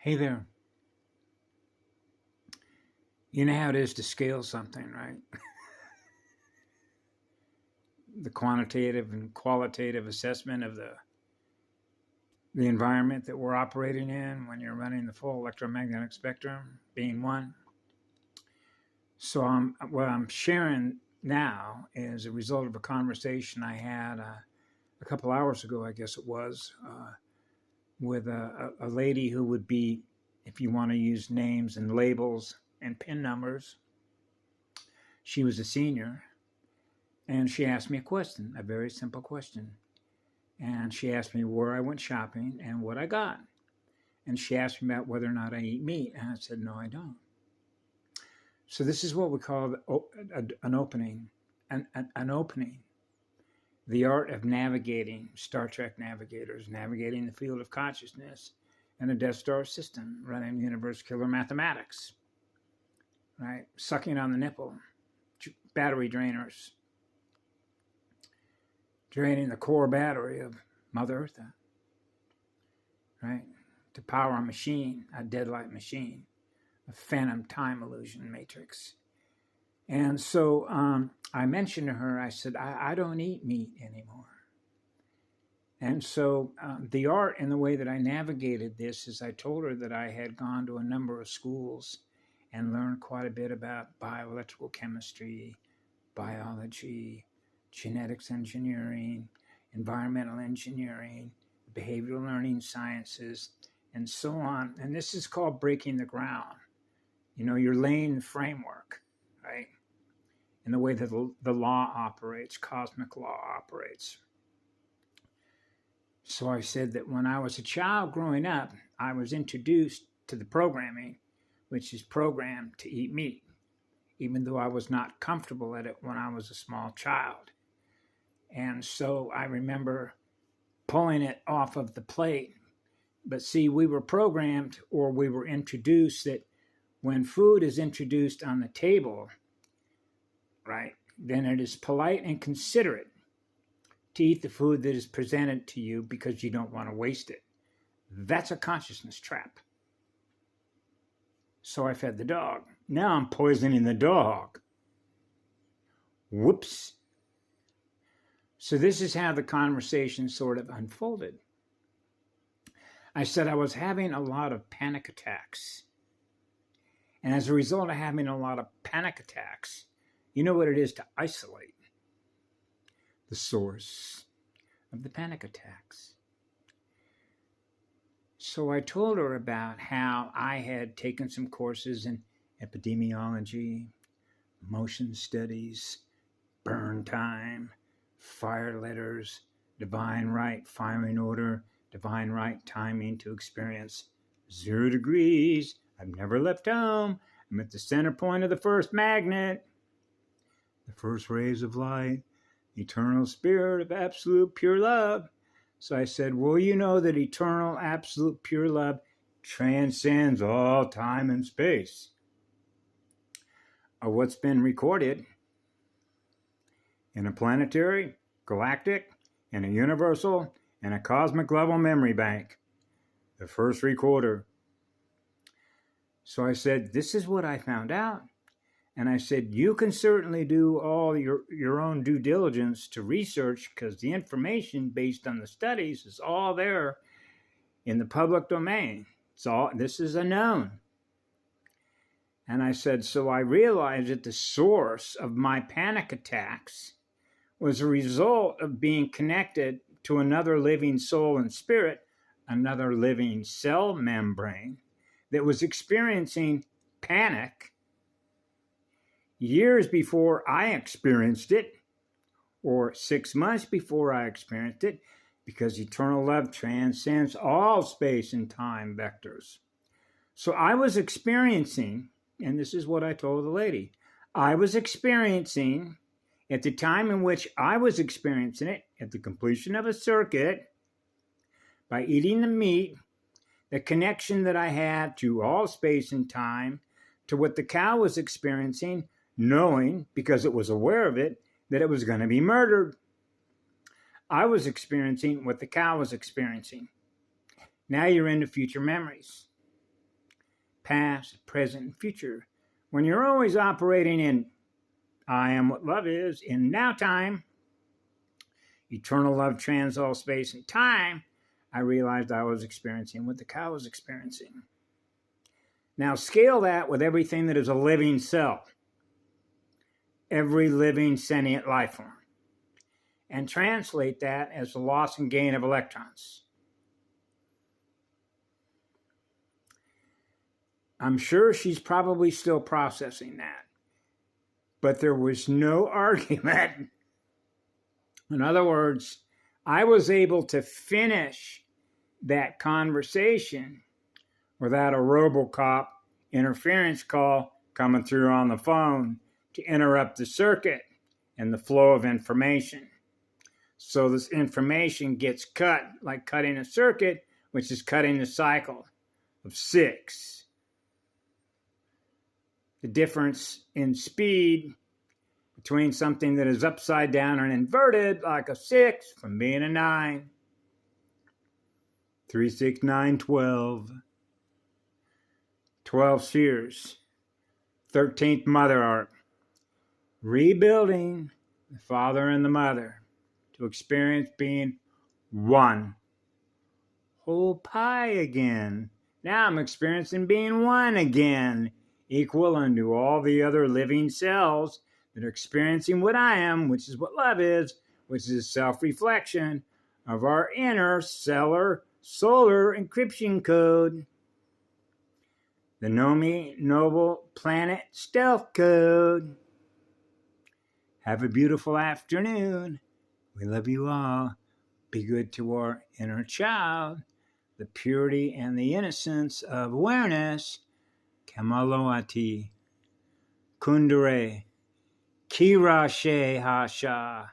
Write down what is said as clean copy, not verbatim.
Hey there. You know how it is to scale something, right? The quantitative and qualitative assessment of the environment that we're operating in when you're running the full electromagnetic spectrum being one. So what I'm sharing now is a result of a conversation I had a couple hours ago, I guess it was, with a lady who would be, if you want to use names and labels and PIN numbers, she was a senior. And she asked me a question, a very simple question. And she asked me where I went shopping and what I got. And she asked me about whether or not I eat meat. And I said, no, I don't. So this is what we call an opening, an opening. The art of navigating, Star Trek navigators, navigating the field of consciousness in a Death Star system, running universe killer mathematics, right? Sucking on the nipple, battery drainers, draining the core battery of Mother Earth, right? To power a machine, a deadlight machine, a phantom time illusion matrix. And so I mentioned to her, I said, I don't eat meat anymore. And so the art and the way that I navigated this is I told her that I had gone to a number of schools and learned quite a bit about bioelectrical chemistry, biology, genetics engineering, environmental engineering, behavioral learning sciences, and so on. And this is called breaking the ground. You know, you're laying the framework, right? In the way that the law operates, cosmic law operates. So I said that when I was a child growing up, I was introduced to the programming, which is programmed to eat meat, even though I was not comfortable at it when I was a small child. And so I remember pulling it off of the plate. But see, we were programmed, or we were introduced, that when food is introduced on the table, right, then it is polite and considerate to eat the food that is presented to you because you don't want to waste it. That's a consciousness trap. So I fed the dog. Now I'm poisoning the dog. Whoops. So this is how the conversation sort of unfolded. I said I was having a lot of panic attacks. And as a result of having a lot of panic attacks, you know what it is to isolate the source of the panic attacks. So I told her about how I had taken some courses in epidemiology, motion studies, burn time, fire letters, divine right firing order, divine right timing to experience 0 degrees. I've never left home. I'm at the center point of the first magnet. The first rays of light, eternal spirit of absolute pure love. So I said, well, you know that eternal, absolute pure love transcends all time and space. Of what's been recorded in a planetary, galactic, and a universal, and a cosmic level memory bank. The first recorder. So I said, this is what I found out. And I said, you can certainly do all your own due diligence to research, because the information based on the studies is all there in the public domain. This is a known. And I said, so I realized that the source of my panic attacks was a result of being connected to another living soul and spirit, another living cell membrane that was experiencing panic years before I experienced it, or 6 months before I experienced it, because eternal love transcends all space and time vectors. So I was experiencing, and this is what I told the lady, I was experiencing, at the time in which I was experiencing it, at the completion of a circuit, by eating the meat, the connection that I had to all space and time, to what the cow was experiencing, knowing, because it was aware of it, that it was going to be murdered. I was experiencing what the cow was experiencing. Now you're into future memories. past, present, and future. When you're always operating in I am what love is, in now time, eternal love trans all space and time, I realized I was experiencing what the cow was experiencing. Now scale that with everything that is a living cell, every living sentient life form, and translate that as the loss and gain of electrons. I'm sure she's probably still processing that, but there was no argument. In other words, I was able to finish that conversation without a RoboCop interference call coming through on the phone to interrupt the circuit and the flow of information. So this information gets cut, like cutting a circuit, which is cutting the cycle of 6. The difference in speed between something that is upside down and inverted, like a 6, from being a 9. 3, 6, 9, 12. 12 spheres. 13th mother arc. Rebuilding the father and the mother to experience being one. Whole pie again. Now I'm experiencing being one again, equal unto all the other living cells that are experiencing what I am, which is what love is, which is self-reflection of our inner solar encryption code. The Nomi Noble Planet Stealth Code. Have a beautiful afternoon. We love you all. Be good to our inner child. The purity and the innocence of awareness. Kamaloati. Kundere. Kirashe Hasha.